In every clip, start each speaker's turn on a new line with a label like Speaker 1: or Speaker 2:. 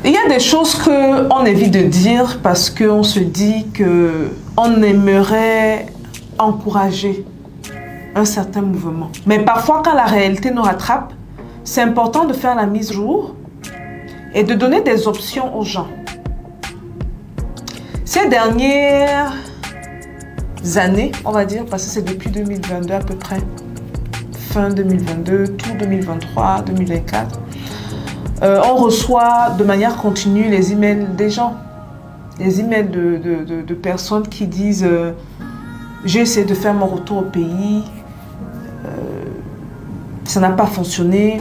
Speaker 1: Il y a des choses qu'on évite de dire parce qu'on se dit qu'on aimerait encourager un certain mouvement. Mais parfois, quand la réalité nous rattrape, c'est important de faire la mise à jour et de donner des options aux gens. Ces dernières années, on va dire, parce que c'est depuis 2022 à peu près, fin 2022, tout 2023, 2024, on reçoit de manière continue les emails des gens, les emails de personnes qui disent j'ai essayé de faire mon retour au pays, ça n'a pas fonctionné,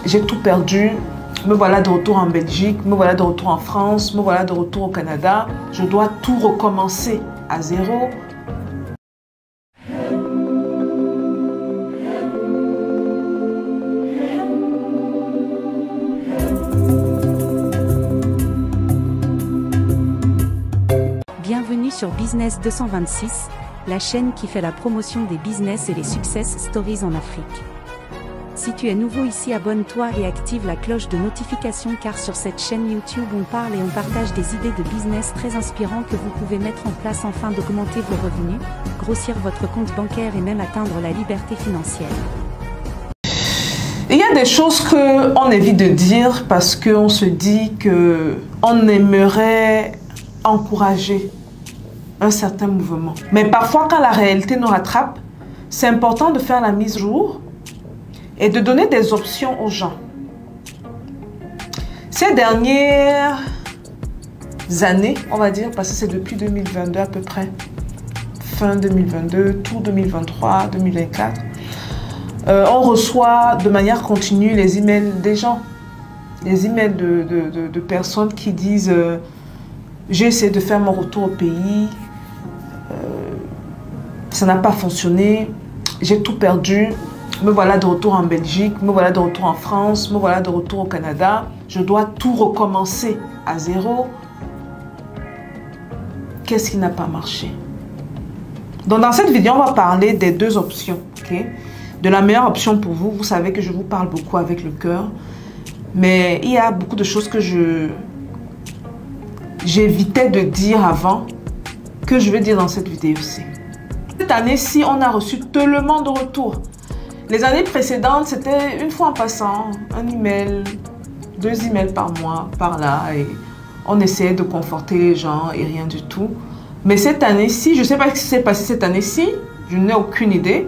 Speaker 1: j'ai tout perdu, me voilà de retour en Belgique, me voilà de retour en France, me voilà de retour au Canada, je dois tout recommencer à zéro.
Speaker 2: Bienvenue sur Business 226, la chaîne qui fait la promotion des business et les success stories en Afrique. Si tu es nouveau ici, abonne-toi et active la cloche de notification car sur cette chaîne YouTube on parle et on partage des idées de business très inspirantes que vous pouvez mettre en place afin d'augmenter vos revenus, grossir votre compte bancaire et même atteindre la liberté financière.
Speaker 1: Il y a des choses qu'on évite de dire parce qu'on se dit qu'on aimerait encourager un certain mouvement. Mais parfois, quand la réalité nous rattrape, c'est important de faire la mise à jour et de donner des options aux gens. Ces dernières années, on va dire, parce que c'est depuis 2022 à peu près, fin 2022, tout 2023, 2024, on reçoit de manière continue les emails des gens, les emails de personnes qui disent j'ai essayé de faire mon retour au pays, ça n'a pas fonctionné, j'ai tout perdu, me voilà de retour en Belgique, me voilà de retour en France, me voilà de retour au Canada, je dois tout recommencer à zéro. Qu'est-ce qui n'a pas marché? Donc dans cette vidéo, on va parler des deux options, ok? De la meilleure option pour vous. Vous savez que je vous parle beaucoup avec le cœur, mais il y a beaucoup de choses que j'évitais de dire avant, que je vais dire dans cette vidéo aussi. Cette année-ci, on a reçu tellement de retours. Les années précédentes, c'était une fois en passant, un email, 2 emails par mois, par là, et on essayait de conforter les gens et rien du tout. Mais cette année-ci, je ne sais pas ce qui s'est passé cette année-ci, je n'ai aucune idée.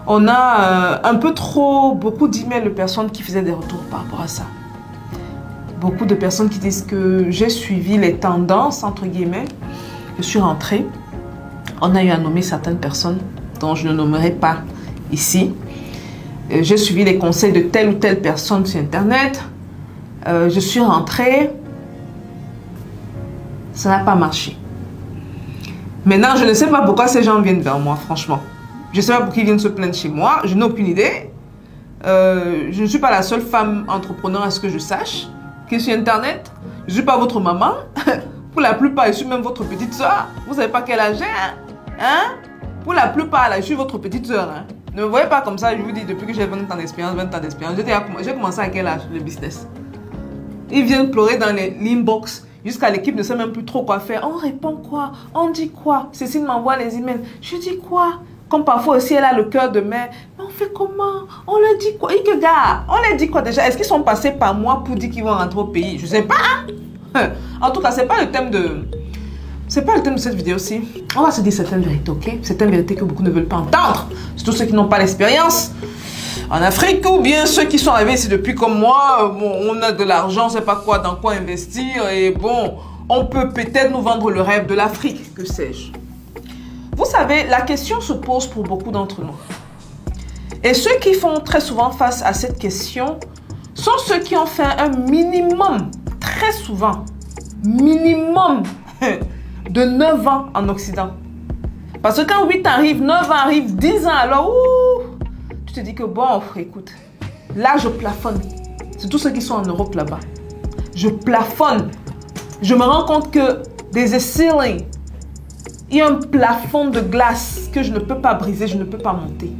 Speaker 1: On a un peu trop, beaucoup d'emails de personnes qui faisaient des retours par rapport à ça. Beaucoup de personnes qui disent que j'ai suivi les tendances, entre guillemets. Je suis rentrée. On a eu à nommer certaines personnes dont je ne nommerai pas ici. J'ai suivi les conseils de telle ou telle personne sur Internet. Je suis rentrée. Ça n'a pas marché. Maintenant, je ne sais pas pourquoi ces gens viennent vers moi, franchement. Je ne sais pas pourquoi ils viennent se plaindre chez moi. Je n'ai aucune idée. Je ne suis pas la seule femme entrepreneur à ce que je sache qui est sur Internet. Je ne suis pas votre maman. Pour la plupart, je suis même votre petite soeur. Vous ne savez pas quel âge j'ai, hein? Pour la plupart, là, je suis votre petite soeur. Hein? Ne me voyez pas comme ça, je vous dis, depuis que j'ai 20 ans d'expérience, 20 ans d'expérience. J'ai commencé à quel âge, le business? Ils viennent pleurer dans les inbox. Jusqu'à l'équipe ne sait même plus trop quoi faire. On répond quoi? On dit quoi? Cécile m'envoie les emails. Je dis quoi? Comme parfois aussi, elle a le cœur de mère. Mais on fait comment? On leur dit quoi? On leur dit quoi déjà? Est-ce qu'ils sont passés par moi pour dire qu'ils vont rentrer au pays? Je ne sais pas. Hein? En tout cas, c'est pas le thème de... C'est pas le thème de cette vidéo-ci. On va se dire certaines vérités, ok? Certaines vérités que beaucoup ne veulent pas entendre. Surtout ceux qui n'ont pas l'expérience en Afrique, ou bien ceux qui sont arrivés ici depuis comme moi. Bon, on a de l'argent, on ne sait pas quoi, dans quoi investir. Et bon, on peut peut-être nous vendre le rêve de l'Afrique, que sais-je. Vous savez, la question se pose pour beaucoup d'entre nous. Et ceux qui font très souvent face à cette question sont ceux qui ont fait un minimum, très souvent, minimum de 9 ans en Occident. Parce que quand 8 arrive, 9 ans arrive, 10 ans, alors, tu te dis que bon, écoute, là je plafonne. C'est tous ceux qui sont en Europe là-bas. Je plafonne. Je me rends compte que there's a ceiling. Il y a un plafond de glace que je ne peux pas briser, je ne peux pas monter.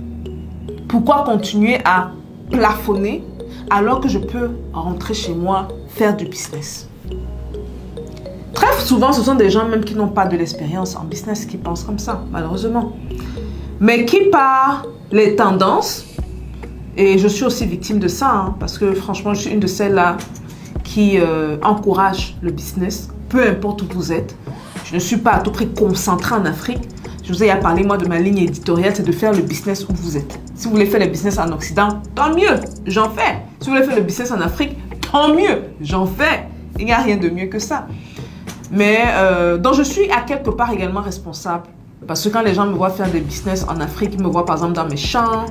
Speaker 1: Pourquoi continuer à plafonner alors que je peux rentrer chez moi, faire du business? Très souvent, ce sont des gens même qui n'ont pas de l'expérience en business qui pensent comme ça, malheureusement. Mais qui par les tendances, et je suis aussi victime de ça, hein, parce que franchement, je suis une de celles-là qui encourage le business, peu importe où vous êtes. Je ne suis pas à tout prix concentrée en Afrique. Je vous ai parlé, moi, de ma ligne éditoriale, c'est de faire le business où vous êtes. Si vous voulez faire le business en Occident, tant mieux, j'en fais. Si vous voulez faire le business en Afrique, tant mieux, j'en fais. Il n'y a rien de mieux que ça. Mais dont je suis à quelque part également responsable. Parce que quand les gens me voient faire des business en Afrique, ils me voient par exemple dans mes champs,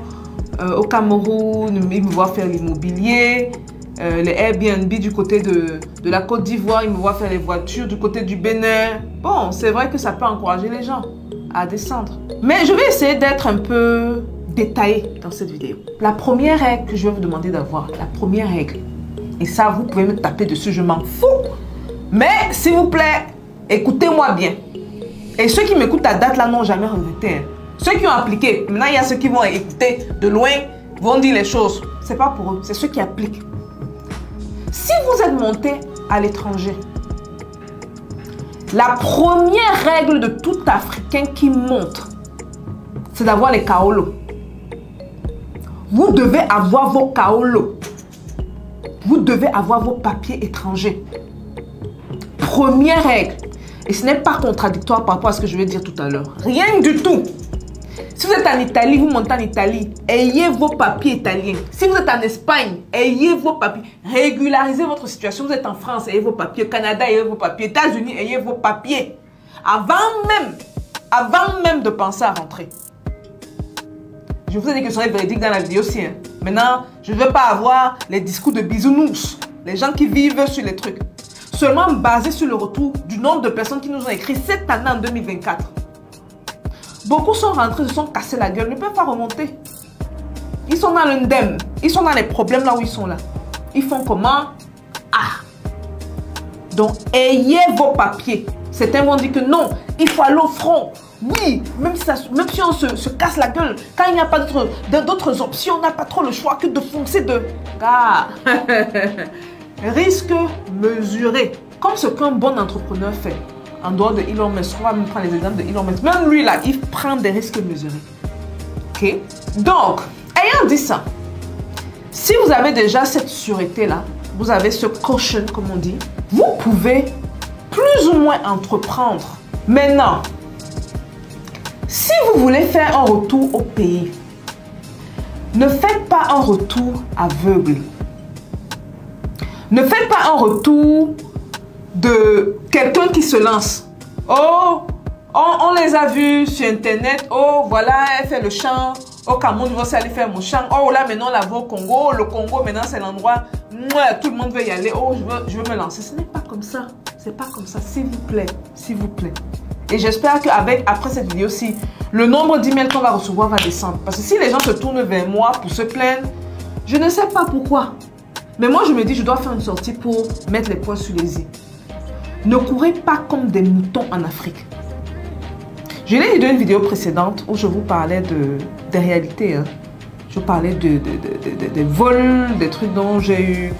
Speaker 1: au Cameroun, ils me voient faire l'immobilier, les Airbnb du côté de la Côte d'Ivoire, ils me voient faire les voitures du côté du Bénin. Bon, c'est vrai que ça peut encourager les gens à descendre. Mais je vais essayer d'être un peu détaillée dans cette vidéo. La première règle que je vais vous demander d'avoir, la première règle, et ça vous pouvez me taper dessus, je m'en fous. Mais s'il vous plaît, écoutez-moi bien. Et ceux qui m'écoutent à date là n'ont jamais regretté. Hein. Ceux qui ont appliqué, maintenant il y a ceux qui vont écouter de loin, vont dire les choses. C'est pas pour eux, c'est ceux qui appliquent. Si vous êtes monté à l'étranger, la première règle de tout Africain qui monte, c'est d'avoir les kaolo. Vous devez avoir vos kaolo. Vous devez avoir vos papiers étrangers. Première règle. Et ce n'est pas contradictoire par rapport à ce que je vais dire tout à l'heure. Rien du tout. Si vous êtes en Italie, vous montez en Italie, ayez vos papiers italiens. Si vous êtes en Espagne, ayez vos papiers. Régularisez votre situation. Vous êtes en France, ayez vos papiers. Au Canada, ayez vos papiers. États-Unis, ayez vos papiers. Avant même de penser à rentrer. Je vous ai dit que je serais véridique dans la vidéo aussi. Hein. Maintenant, je ne veux pas avoir les discours de bisounours. Les gens qui vivent sur les trucs. Seulement basé sur le retour du nombre de personnes qui nous ont écrit cette année en 2024. Beaucoup sont rentrés, se sont cassés la gueule, ne peuvent pas remonter. Ils sont dans l'indemne, ils sont dans les problèmes là où ils sont là. Ils font comment? Ah! Donc, ayez vos papiers. Certains vont dire que non, il faut aller au front. Oui, même si on se casse la gueule, quand il n'y a pas d'autres options, on n'a pas trop le choix que de foncer de... Ah! Risque mesuré. Comme ce qu'un bon entrepreneur fait. En dehors de Elon Musk, on va même prendre les exemples de Elon Musk. Même lui là, il prend des risques mesurés. Ok? Donc, ayant dit ça, si vous avez déjà cette sûreté là, vous avez ce caution comme on dit, vous pouvez plus ou moins entreprendre. Maintenant, si vous voulez faire un retour au pays, ne faites pas un retour aveugle. Ne faites pas un retour de quelqu'un qui se lance. Oh, on les a vus sur Internet. Oh, voilà, elle fait le chant. Au Cameroun, je vais aller faire mon chant. Oh, là, maintenant, on la voit au Congo. Le Congo, maintenant, c'est l'endroit. Moi, tout le monde veut y aller. Oh, je veux me lancer. Ce n'est pas comme ça. C'est pas comme ça. S'il vous plaît. S'il vous plaît. Et j'espère qu'après cette vidéo-ci, le nombre d'emails qu'on va recevoir va descendre. Parce que si les gens se tournent vers moi pour se plaindre, je ne sais pas pourquoi. Mais moi, je me dis, je dois faire une sortie pour mettre les points sur les i. Ne courez pas comme des moutons en Afrique. Je l'ai dit dans une vidéo précédente où je vous parlais des réalités. Hein. Je vous parlais des vols, des trucs dont j'ai eu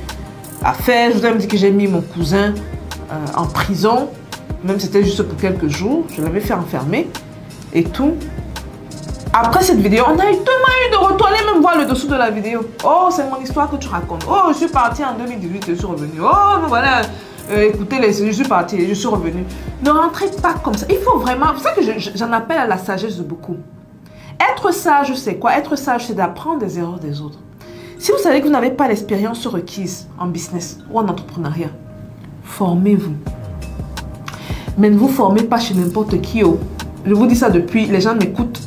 Speaker 1: à faire. Je vous ai dit que j'ai mis mon cousin en prison. Même si c'était juste pour quelques jours. Je l'avais fait enfermer et tout. Après cette vidéo, on a eu tellement de retours. Allez même voir le dessous de la vidéo. Oh, c'est mon histoire que tu racontes. Oh, je suis partie en 2018 et je suis revenue. Oh, voilà. Écoutez, je suis partie et je suis revenue. Ne rentrez pas comme ça. Il faut vraiment... C'est ça que j'en appelle à la sagesse de beaucoup. Être sage, c'est quoi? Être sage, c'est d'apprendre des erreurs des autres. Si vous savez que vous n'avez pas l'expérience requise en business ou en entrepreneuriat, formez-vous. Mais ne vous formez pas chez n'importe qui. Oh. Je vous dis ça depuis, les gens m'écoutent.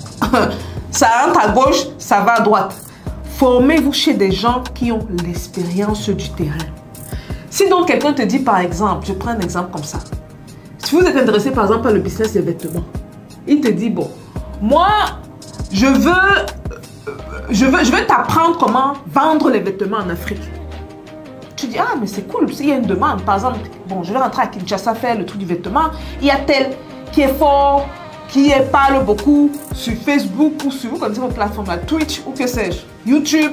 Speaker 1: Ça rentre à gauche, ça va à droite. Formez-vous chez des gens qui ont l'expérience du terrain. Si donc quelqu'un te dit par exemple, je prends un exemple comme ça. Si vous êtes intéressé par exemple par le business des vêtements, il te dit bon, moi je veux t'apprendre comment vendre les vêtements en Afrique. Tu dis ah mais c'est cool, il y a une demande. Par exemple, bon je vais rentrer à Kinshasa faire le truc du vêtement. Il y a tel qui est fort, qui parle beaucoup sur Facebook ou sur, vous connaissez vos plateformes là, Twitch ou que sais-je, YouTube.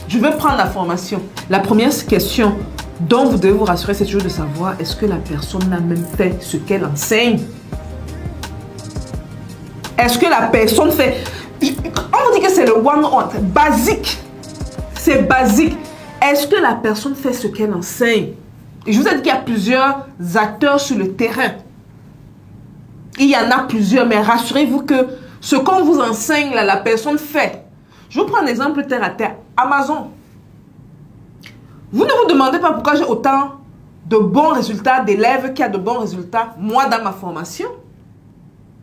Speaker 1: Je veux prendre la formation. La première question Donc, vous devez vous rassurer, c'est toujours de savoir est-ce que la personne a même fait ce qu'elle enseigne. Est-ce que la personne fait... On dit que c'est le one-on, basique. C'est basique. Est-ce que la personne fait ce qu'elle enseigne? Et je vous ai dit qu'il y a plusieurs acteurs sur le terrain. Il y en a plusieurs, mais rassurez-vous que ce qu'on vous enseigne, là, la personne fait. Je vous prends un exemple terre à terre. Amazon. Vous ne vous demandez pas pourquoi j'ai autant de bons résultats d'élèves qui a de bons résultats, moi, dans ma formation.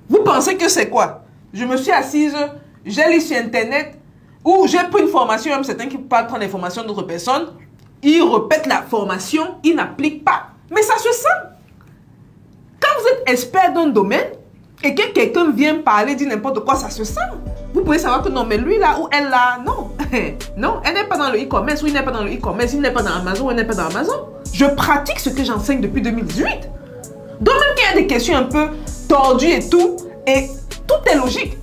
Speaker 1: Vous pensez que c'est quoi? Je me suis assise, j'ai lu sur Internet, ou j'ai pris une formation, même certains qui parlent prendre les formations d'autres personnes, ils répètent la formation, ils n'appliquent pas. Mais ça se sent. Quand vous êtes expert d'un domaine, et que quelqu'un vient parler, dit n'importe quoi, ça se sent. Vous pouvez savoir que non, mais lui là, ou elle là, non. Non, elle n'est pas dans le e-commerce, ou il n'est pas dans le e-commerce, il n'est pas dans Amazon, ou elle n'est pas dans Amazon. Je pratique ce que j'enseigne depuis 2018. Donc même qu'il y a des questions un peu tordues et tout est logique.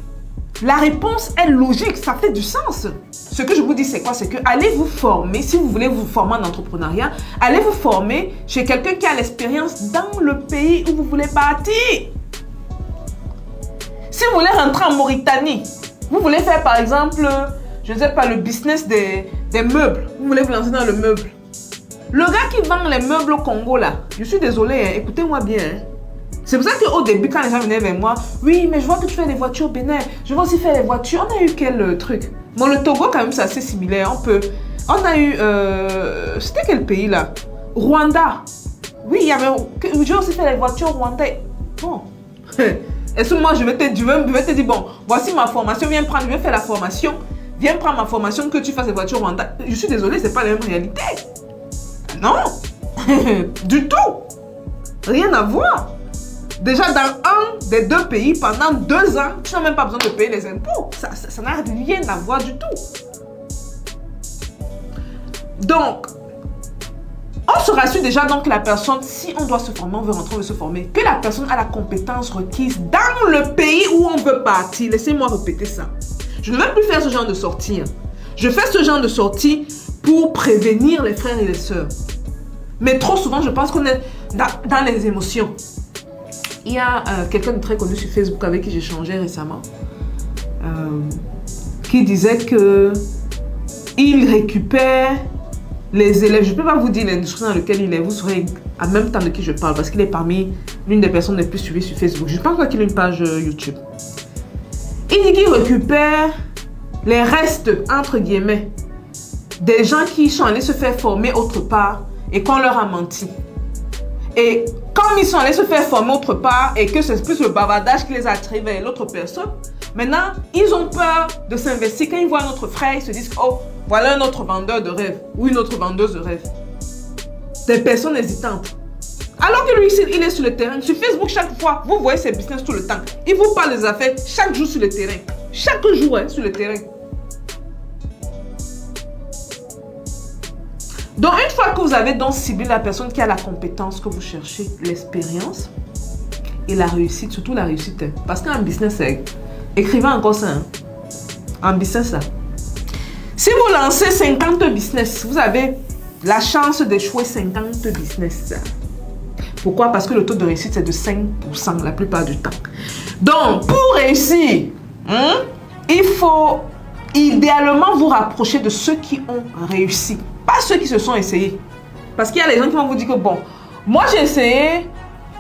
Speaker 1: La réponse est logique, ça fait du sens. Ce que je vous dis, c'est quoi? C'est que allez vous former, si vous voulez vous former en entrepreneuriat, allez vous former chez quelqu'un qui a l'expérience dans le pays où vous voulez partir. Si vous voulez rentrer en Mauritanie, vous voulez faire par exemple, je ne sais pas, le business des meubles. Vous voulez vous lancer dans le meuble. Le gars qui vend les meubles au Congo là, je suis désolée, hein, écoutez-moi bien. Hein. C'est pour ça qu'au début, quand les gens venaient vers moi, oui, mais je vois que tu fais des voitures au Bénin, je veux aussi faire les voitures. On a eu quel truc? Bon, le Togo, quand même, c'est assez similaire. On a eu, c'était quel pays là? Rwanda. Oui, il y avait, je veux aussi faire les voitures rwandais. Bon. Est-ce que moi, je vais te dire, bon, voici ma formation, viens prendre, je vais faire la formation. Viens prendre ma formation, que tu fasses les voitures rwandais. Je suis désolée, c'est pas la même réalité. Non. Du tout. Rien à voir. Déjà, dans un des deux pays, pendant 2 ans, tu n'as même pas besoin de payer les impôts. Ça n'a rien à voir du tout. Donc, on se rassure déjà donc que la personne, si on doit se former, on veut rentrer, on veut se former, que la personne a la compétence requise dans le pays où on veut partir. Laissez-moi répéter ça. Je ne vais plus faire ce genre de sortie. Je fais ce genre de sortie pour prévenir les frères et les sœurs. Mais trop souvent, je pense qu'on est dans les émotions. Il y a quelqu'un de très connu sur Facebook avec qui j'ai échangé récemment qui disait que il récupère les élèves. Je ne peux pas vous dire l'industrie dans laquelle il est. Vous saurez en même temps de qui je parle parce qu'il est parmi l'une des personnes les plus suivies sur Facebook. Je pense pas qu'il a une page YouTube. Il dit qu'il récupère les restes, entre guillemets, des gens qui sont allés se faire former autre part et qu'on leur a menti. Et comme ils sont allés se faire former autre part et que c'est plus le bavardage qui les a attirés vers l'autre personne, maintenant, ils ont peur de s'investir. Quand ils voient notre frère, ils se disent, oh, voilà un autre vendeur de rêve ou une autre vendeuse de rêve. Des personnes hésitantes. Alors que lui, il est sur le terrain. Sur Facebook, chaque fois, vous voyez ses business tout le temps. Il vous parle des affaires chaque jour sur le terrain. Chaque jour, hein, sur le terrain. Donc, une fois que vous avez donc ciblé la personne qui a la compétence que vous cherchez, l'expérience et la réussite, surtout la réussite. Hein. Parce qu'en business, écrivez encore ça. Hein. En business, ça. Si vous lancez 50 business, vous avez la chance d'échouer 50 business. Pourquoi? Parce que le taux de réussite, c'est de 5% la plupart du temps. Donc, pour réussir, hein, il faut idéalement vous rapprocher de ceux qui ont réussi. Pas ceux qui se sont essayés. Parce qu'il y a des gens qui vont vous dire que bon, moi j'ai essayé,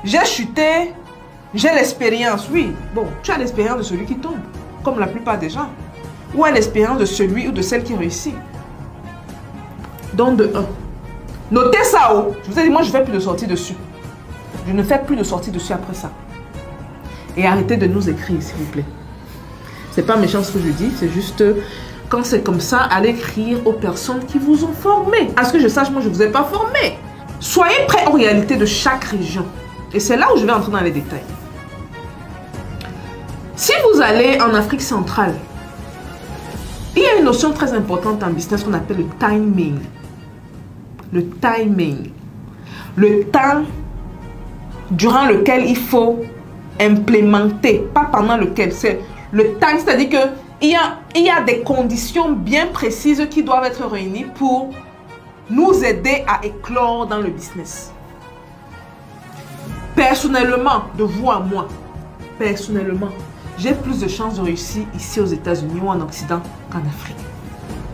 Speaker 1: j'ai chuté, j'ai l'expérience. Oui, bon, tu as l'expérience de celui qui tombe, comme la plupart des gens. Ou à l'expérience de celui ou de celle qui réussit. Donc de 1. Notez ça, oh. Je vous ai dit, moi je ne fais plus de sortie dessus. Je ne fais plus de sortie dessus après ça. Et arrêtez de nous écrire, s'il vous plaît. C'est pas méchant ce que je dis, c'est juste... Quand c'est comme ça, allez écrire aux personnes qui vous ont formé. À ce que je sache, moi, je ne vous ai pas formé. Soyez prêts aux réalités de chaque région. Et c'est là où je vais entrer dans les détails. Si vous allez en Afrique centrale, il y a une notion très importante en business qu'on appelle le timing. Le timing. Le temps durant lequel il faut implémenter. Pas pendant lequel. C'est le temps, c'est-à-dire que il y a des conditions bien précises qui doivent être réunies pour nous aider à éclore dans le business. Personnellement, de vous à moi, personnellement, j'ai plus de chances de réussir ici aux États-Unis ou en Occident qu'en Afrique.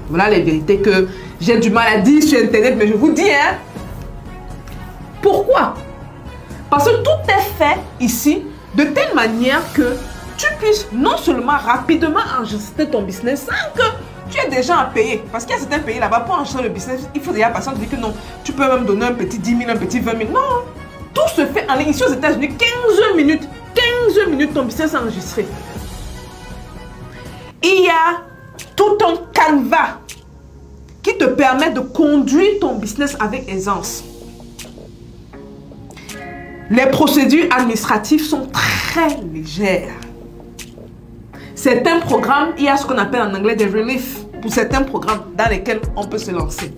Speaker 1: Voilà les vérités que j'ai du mal à dire sur Internet, mais je vous dis, hein. Pourquoi? Parce que tout est fait ici de telle manière que tu puisses non seulement rapidement enregistrer ton business sans que tu aies des gens à payer. Parce qu'il y a certains pays là-bas, pour enregistrer le business, il faut déjà passer, on te dit que non, tu peux même donner un petit 10 000, un petit 20 000. Non, tout se fait en ligne. Ici aux États-Unis, 15 minutes, ton business est enregistré. Il y a tout un canevas qui te permet de conduire ton business avec aisance. Les procédures administratives sont très légères. Certains programmes, il y a ce qu'on appelle en anglais des reliefs pour certains programmes dans lesquels on peut se lancer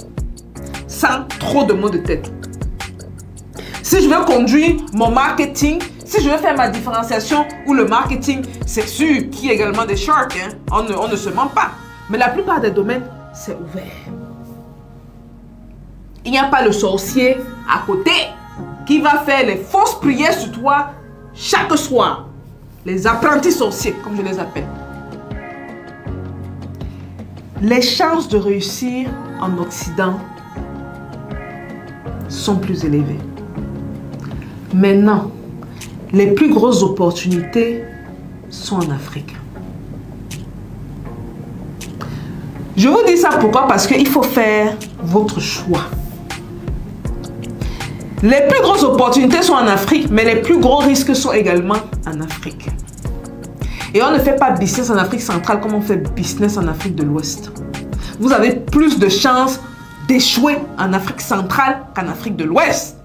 Speaker 1: sans trop de maux de tête. Si je veux conduire mon marketing, si je veux faire ma différenciation ou le marketing, c'est sûr qu'il y a également des sharks, hein? On ne se ment pas. Mais la plupart des domaines, c'est ouvert. Il n'y a pas le sorcier à côté qui va faire les fausses prières sur toi chaque soir. Les apprentis sorciers, comme je les appelle. Les chances de réussir en Occident sont plus élevées. Maintenant, les plus grosses opportunités sont en Afrique. Je vous dis ça pourquoi? Parce qu'il faut faire votre choix. Les plus grosses opportunités sont en Afrique, mais les plus gros risques sont également en Afrique. Et on ne fait pas business en Afrique centrale comme on fait business en Afrique de l'Ouest. Vous avez plus de chances d'échouer en Afrique centrale qu'en Afrique de l'Ouest.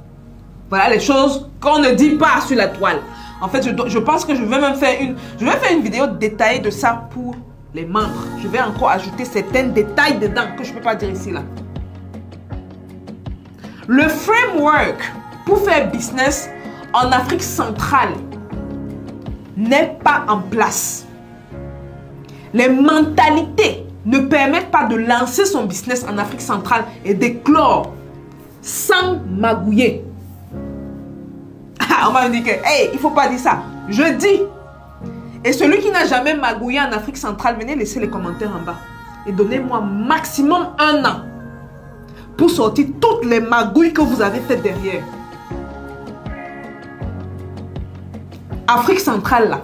Speaker 1: Voilà les choses qu'on ne dit pas sur la toile. En fait, je pense que je vais même faire une vidéo détaillée de ça pour les membres. Je vais encore ajouter certains détails dedans que je ne peux pas dire ici là. Le framework pour faire business en Afrique centrale n'est pas en place. Les mentalités ne permettent pas de lancer son business en Afrique centrale et d'éclore sans magouiller. On m'a dit que, hey, il ne faut pas dire ça. Je dis. Et celui qui n'a jamais magouillé en Afrique centrale, venez laisser les commentaires en bas. Et donnez-moi maximum 1 an pour sortir toutes les magouilles que vous avez faites derrière. Afrique centrale, là.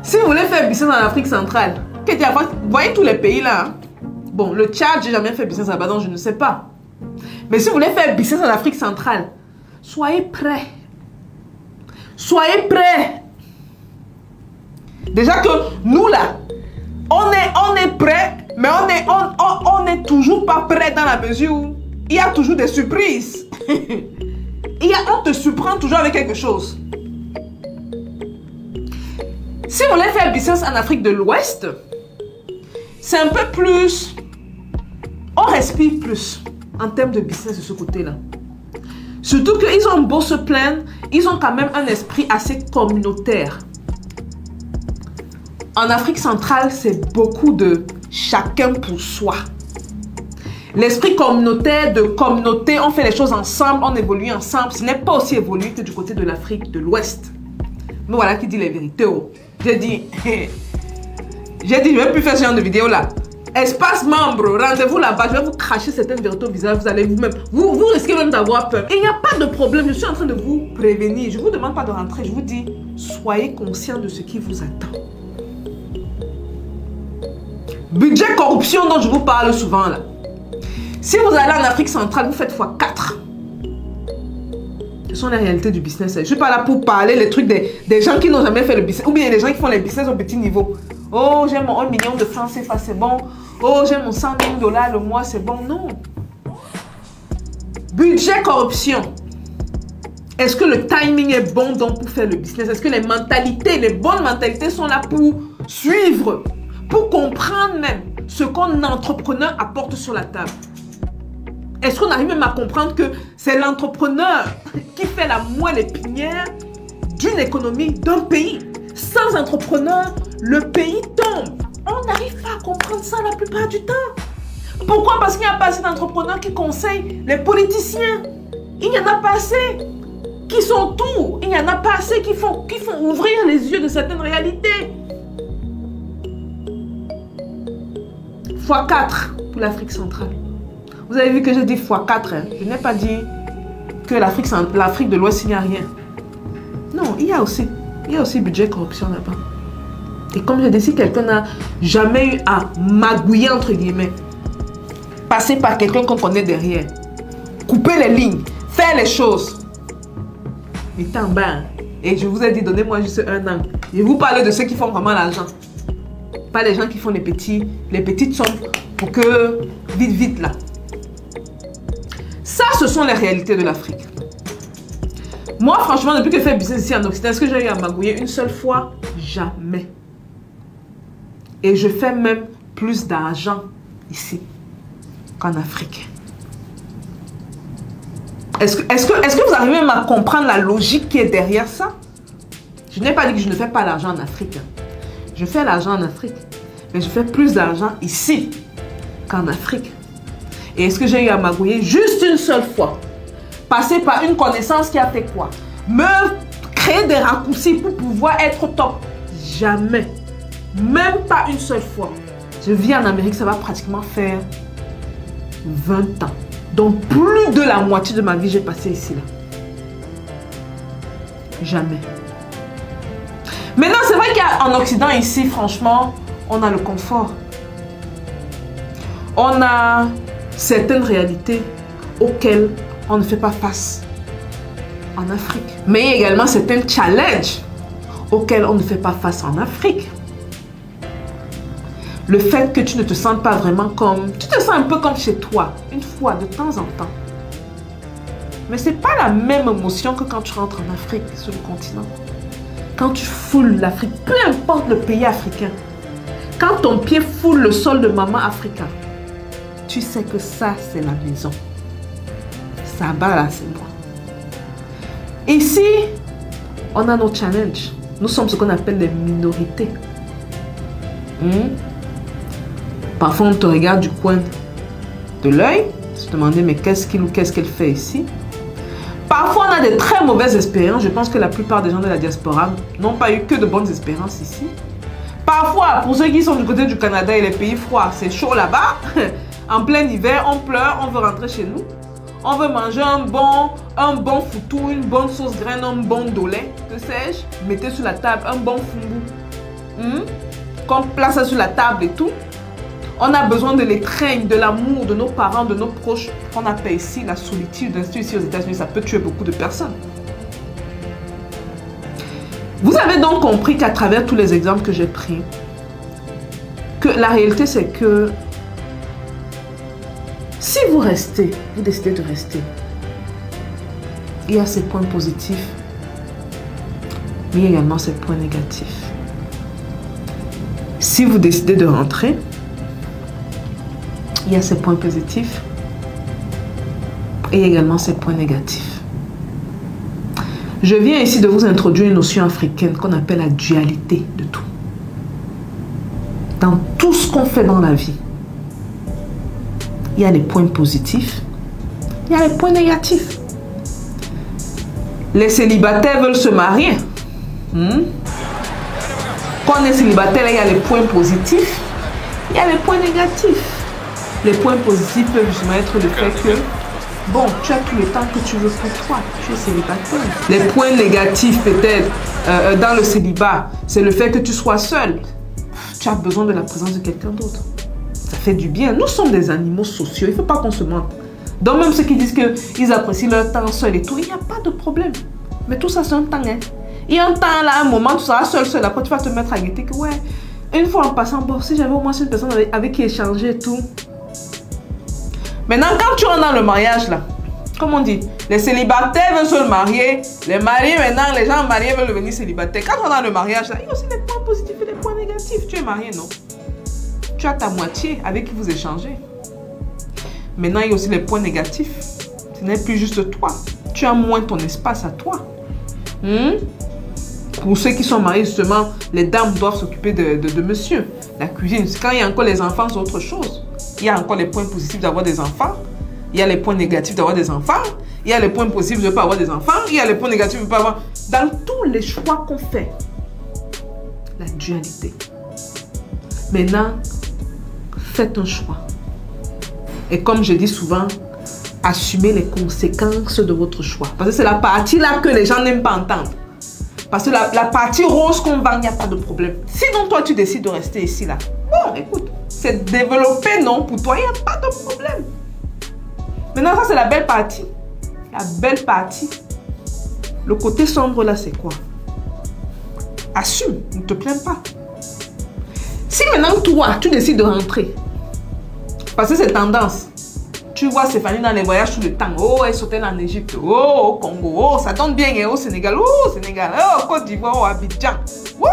Speaker 1: Si vous voulez faire business en Afrique centrale, vous voyez tous les pays, là. Hein? Bon, le Tchad, j'ai jamais fait business là-bas, donc je ne sais pas. Mais si vous voulez faire business en Afrique centrale, soyez prêts. Soyez prêts. Déjà que nous, là, on est prêts, mais on n'est toujours pas prêts dans la mesure où il y a toujours des surprises. On te surprend toujours avec quelque chose. Si vous voulez faire business en Afrique de l'Ouest, c'est un peu plus... On respire plus en termes de business de ce côté-là. Surtout qu'ils ont beau se plaindre, ils ont quand même un esprit assez communautaire. En Afrique centrale, c'est beaucoup de chacun pour soi. L'esprit communautaire, de communauté, on fait les choses ensemble, on évolue ensemble. Ce n'est pas aussi évolué que du côté de l'Afrique de l'Ouest. Mais voilà qui dit les vérités. Oh. J'ai dit, je ne vais plus faire ce genre de vidéo là. Espace membre, rendez-vous là-bas, je vais vous cracher certaines vérités au visage, vous allez vous-même, vous risquez même d'avoir peur. Et il n'y a pas de problème, je suis en train de vous prévenir. Je ne vous demande pas de rentrer, je vous dis, soyez conscient de ce qui vous attend. Budget corruption dont je vous parle souvent là. Si vous allez en Afrique centrale, vous faites x4. Ce sont les réalités du business. Je ne suis pas là pour parler les trucs des gens qui n'ont jamais fait le business. Ou bien des gens qui font les business au petit niveau. Oh, j'ai mon 1 million de francs CFA, c'est bon. Oh, j'ai mon 100 000 $ le mois, c'est bon. Non. Budget corruption. Est-ce que le timing est bon donc pour faire le business? Est-ce que les mentalités, les bonnes mentalités sont là pour suivre, pour comprendre même ce qu'un entrepreneur apporte sur la table? Est-ce qu'on arrive même à comprendre que c'est l'entrepreneur qui fait la moelle épinière d'une économie, d'un pays? Sans entrepreneur, le pays tombe. On n'arrive pas à comprendre ça la plupart du temps. Pourquoi? Parce qu'il n'y a pas assez d'entrepreneurs qui conseillent les politiciens. Il n'y en a pas assez qui sont tout. Il n'y en a pas assez qui font ouvrir les yeux de certaines réalités. x4 pour l'Afrique centrale. Vous avez vu que j'ai dit x4. Hein? Je n'ai pas dit que l'Afrique de l'Ouest, il n'y a rien. Non, il y a aussi budget corruption là-bas. Et comme je dis, si quelqu'un n'a jamais eu à magouiller, entre guillemets, passer par quelqu'un qu'on connaît derrière, couper les lignes, faire les choses, il est en bas. Et je vous ai dit, donnez-moi juste un an. Je vous parle de ceux qui font vraiment l'argent. Pas les gens qui font les petites sommes pour que, vite là. Ça, ce sont les réalités de l'Afrique. Moi, franchement, depuis que je fais business ici en Occident, est-ce que j'ai eu à magouiller une seule fois? Jamais. Et je fais même plus d'argent ici qu'en Afrique. Est-ce que vous arrivez même à comprendre la logique qui est derrière ça? Je n'ai pas dit que je ne fais pas l'argent en Afrique. Je fais l'argent en Afrique. Mais je fais plus d'argent ici qu'en Afrique. Et est-ce que j'ai eu à magouiller juste une seule fois? Passer par une connaissance qui a fait quoi? Me créer des raccourcis pour pouvoir être top? Jamais. Même pas une seule fois. Je vis en Amérique, ça va pratiquement faire 20 ans. Donc plus de la moitié de ma vie, j'ai passé ici là. Jamais. Maintenant, c'est vrai qu'en Occident, ici, franchement, on a le confort. On a certaines réalités auxquelles on ne fait pas face en Afrique. Mais il y a également certains challenges auxquels on ne fait pas face en Afrique. Le fait que tu ne te sentes pas vraiment comme... Tu te sens un peu comme chez toi, une fois, de temps en temps. Mais ce n'est pas la même émotion que quand tu rentres en Afrique, sur le continent. Quand tu foules l'Afrique, peu importe le pays africain. Quand ton pied foule le sol de maman africain, tu sais que ça, c'est la maison. Ça bas là, c'est moi. Ici, on a nos challenges. Nous sommes ce qu'on appelle des minorités. Parfois, on te regarde du coin de l'œil, se demander mais qu'est-ce qu'il ou qu'est-ce qu'elle fait ici. Parfois, on a des très mauvaises expériences. Je pense que la plupart des gens de la diaspora n'ont pas eu que de bonnes expériences ici. Parfois, pour ceux qui sont du côté du Canada et les pays froids, c'est chaud là-bas. En plein hiver, on pleure, on veut rentrer chez nous. On veut manger un bon foutou, une bonne sauce graine, un bon dolé, que sais-je. Mettez sur la table un bon fumbu. Qu'on place ça sur la table et tout. On a besoin de l'étreinte, de l'amour de nos parents, de nos proches. On appelle ici la solitude. Ici aux États-Unis, ça peut tuer beaucoup de personnes. Vous avez donc compris qu'à travers tous les exemples que j'ai pris, que la réalité c'est que si vous restez, vous décidez de rester, il y a ces points positifs, mais il y a également ces points négatifs. Si vous décidez de rentrer, il y a ces points positifs et également ces points négatifs. Je viens ici de vous introduire une notion africaine qu'on appelle la dualité de tout. Dans tout ce qu'on fait dans la vie, il y a les points positifs, il y a les points négatifs. Les célibataires veulent se marier. Quand on est célibataire, il y a les points positifs, il y a les points négatifs. Les points positifs peuvent justement être le fait que, bon, tu as tout le temps que tu veux pour toi, tu es célibataire. Les points négatifs peut-être dans le célibat, c'est le fait que tu sois seul. Tu as besoin de la présence de quelqu'un d'autre. Ça fait du bien. Nous sommes des animaux sociaux, il ne faut pas qu'on se mente. Donc même ceux qui disent qu'ils apprécient leur temps seul et tout, il n'y a pas de problème. Mais tout ça c'est un temps. Hein. Il y a un temps là, un moment, tu seras seul, après tu vas te mettre à guetter que ouais, une fois en passant, bon, si j'avais au moins une personne avec qui échanger et tout. Maintenant, quand tu rentres dans le mariage, là, comme on dit, les célibataires veulent se marier, les mariés, maintenant, les gens mariés veulent devenir célibataires. Quand on est dans le mariage, là, il y a aussi des points positifs et des points négatifs. Tu es marié, non? Tu as ta moitié avec qui vous échangez. Maintenant, il y a aussi les points négatifs. Ce n'est plus juste toi. Tu as moins ton espace à toi. Pour ceux qui sont mariés, justement, les dames doivent s'occuper de monsieur. La cuisine, quand il y a encore les enfants, c'est autre chose. Il y a encore les points positifs d'avoir des enfants. Il y a les points négatifs d'avoir des enfants. Il y a les points positifs de ne pas avoir des enfants. Il y a les points négatifs de ne pas avoir... Dans tous les choix qu'on fait, la dualité. Maintenant, faites un choix. Et comme je dis souvent, assumez les conséquences de votre choix. Parce que c'est la partie là que les gens n'aiment pas entendre. Parce que la partie rose qu'on vend, il n'y a pas de problème. Sinon, toi, tu décides de rester ici, là. Bon, écoute, c'est développé, non? Pour toi, il n'y a pas de problème. Maintenant, ça, c'est la belle partie. La belle partie. Le côté sombre, là, c'est quoi? Assume, ne te plains pas. Si maintenant, toi, tu décides de rentrer, parce que c'est tendance, tu vois Stéphanie dans les voyages tout le temps. Oh, elle sautait en Égypte. Oh, au Congo. Oh, ça donne bien. Au Sénégal. Oh, Sénégal. Oh, Côte d'Ivoire. Oh, Abidjan. Oh,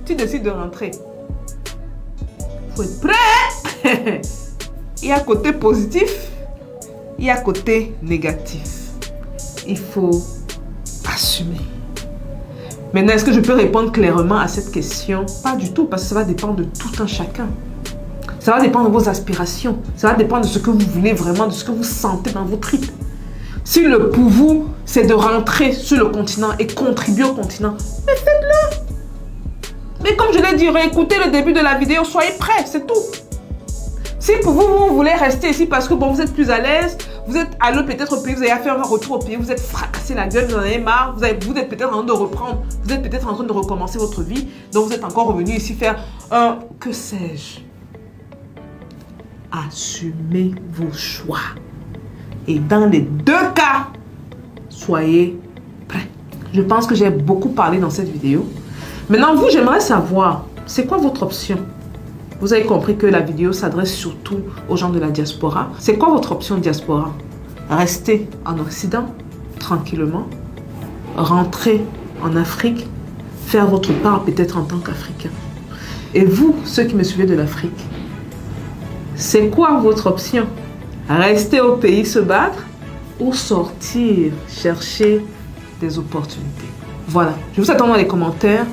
Speaker 1: tu décides de rentrer. Il faut être prêt. Il y a côté positif. Il y a côté négatif. Il faut assumer. Maintenant, est-ce que je peux répondre clairement à cette question? Pas du tout, parce que ça va dépendre de tout un chacun. Ça va dépendre de vos aspirations. Ça va dépendre de ce que vous voulez vraiment, de ce que vous sentez dans vos tripes. Si le pour vous, c'est de rentrer sur le continent et contribuer au continent, mais faites-le. Mais comme je l'ai dit, réécoutez le début de la vidéo, soyez prêts, c'est tout. Si pour vous, vous voulez rester ici parce que bon, vous êtes plus à l'aise, vous êtes allé peut-être au pays, vous avez fait un retour au pays, vous êtes fracassé la gueule, vous en avez marre, vous êtes peut-être en train de reprendre, vous êtes peut-être en train de recommencer votre vie, donc vous êtes encore revenu ici faire un, que sais-je. Assumez vos choix. Et dans les deux cas, soyez prêts. Je pense que j'ai beaucoup parlé dans cette vidéo. Maintenant, vous, j'aimerais savoir, c'est quoi votre option? Vous avez compris que la vidéo s'adresse surtout aux gens de la diaspora. C'est quoi votre option diaspora? Rester en Occident, tranquillement. Rentrer en Afrique. Faire votre part peut-être en tant qu'Africain. Et vous, ceux qui me suivez de l'Afrique, c'est quoi votre option? Rester au pays se battre ou sortir chercher des opportunités? Voilà, je vous attends dans les commentaires